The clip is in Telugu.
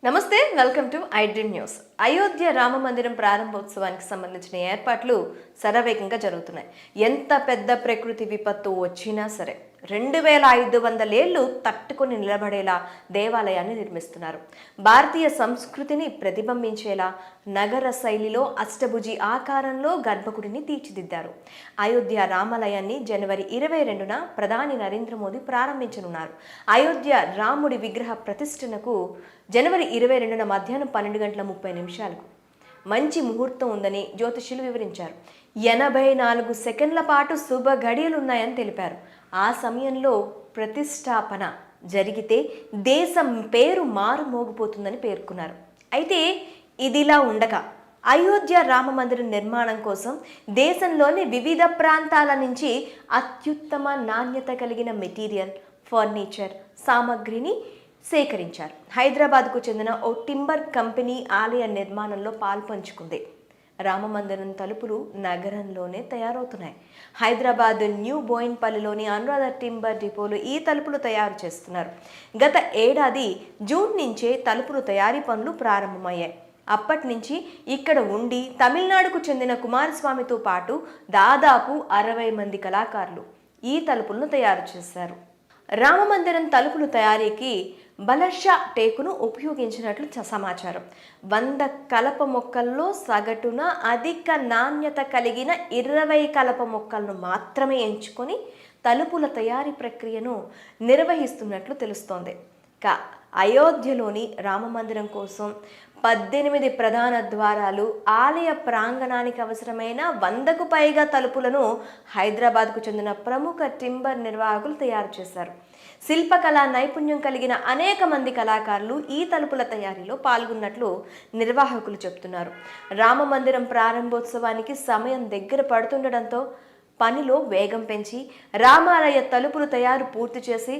నమస్తే, welcome to I dream news. Ayodhya Rama మందిరం ప్రారంభోత్సవానికి సంబంధించిన ఏర్పాట్లు శరవేగంగా జరుగుతున్నాయి. ఎంత పెద్ద ప్రకృతి విపత్తు వచ్చినా సరే 2500 ఏళ్లు తట్టుకొని నిలబడేలా దేవాలయాన్ని నిర్మిస్తున్నారు. భారతీయ సంస్కృతిని ప్రతిబింబించేలా నగర శైలిలో అష్టభుజి ఆకారంలో గర్భగుడిని తీర్చిదిద్దారు. అయోధ్య రామాలయాన్ని జనవరి 22న ప్రధాని నరేంద్ర మోదీ ప్రారంభించనున్నారు. అయోధ్య రాముడి విగ్రహ ప్రతిష్టనకు జనవరి 22న మధ్యాహ్నం 12:30 మంచి ముహూర్తం ఉందని జ్యోతిష్యులు వివరించారు. 84 సెకండ్ల పాటు శుభ గడియలున్నాయని తెలిపారు. ఆ సమయంలో ప్రతిష్టాపన జరిగితే దేశం పేరు మారుమోగిపోతుందని పేర్కొన్నారు. అయితే ఇదిలా ఉండగా అయోధ్య రామ మందిరం నిర్మాణం కోసం దేశంలోని వివిధ ప్రాంతాల నుంచి అత్యుత్తమ నాణ్యత కలిగిన మెటీరియల్, ఫర్నిచర్ సామగ్రిని సేకరించారు. హైదరాబాద్కు చెందిన ఓ టింబర్ కంపెనీ ఆలయ నిర్మాణంలో పాల్పంచుకుంది. రామమందిరం తలుపులు నగరంలోనే తయారవుతున్నాయి. హైదరాబాద్ న్యూ బోయిన్పల్లిలోని అనురాధ టింబర్ డిపోలో ఈ తలుపులు తయారు చేస్తున్నారు. గత ఏడాది జూన్ నుంచే తలుపులు తయారీ పనులు ప్రారంభమయ్యాయి. అప్పటి నుంచి ఇక్కడ ఉండి తమిళనాడుకు చెందిన కుమారస్వామితో పాటు దాదాపు 60 మంది కళాకారులు ఈ తలుపులను తయారు చేశారు. రామమందిరం తలుపులు తయారీకి బలర్షా టేకును ఉపయోగించినట్లు సమాచారం. 100 కలప మొక్కల్లో సగటున అధిక నాణ్యత కలిగిన 20 కలప మొక్కలను మాత్రమే ఎంచుకొని తలుపుల తయారీ ప్రక్రియను నిర్వహిస్తున్నట్లు తెలుస్తోంది. అయోధ్యలోని రామమందిరం కోసం 18 ప్రధాన ద్వారాలు, ఆలయ ప్రాంగణానికి అవసరమైన 100కు పైగా తలుపులను హైదరాబాద్కు చెందిన ప్రముఖ టింబర్ నిర్వాహకులు తయారు చేశారు. శిల్పకళా నైపుణ్యం కలిగిన అనేక మంది కళాకారులు ఈ తలుపుల తయారీలో పాల్గొన్నట్లు నిర్వాహకులు చెబుతున్నారు. రామమందిరం ప్రారంభోత్సవానికి సమయం దగ్గర పడుతుండటంతో పనిలో వేగం పెంచి రామాలయ తలుపులు తయారు పూర్తి చేసి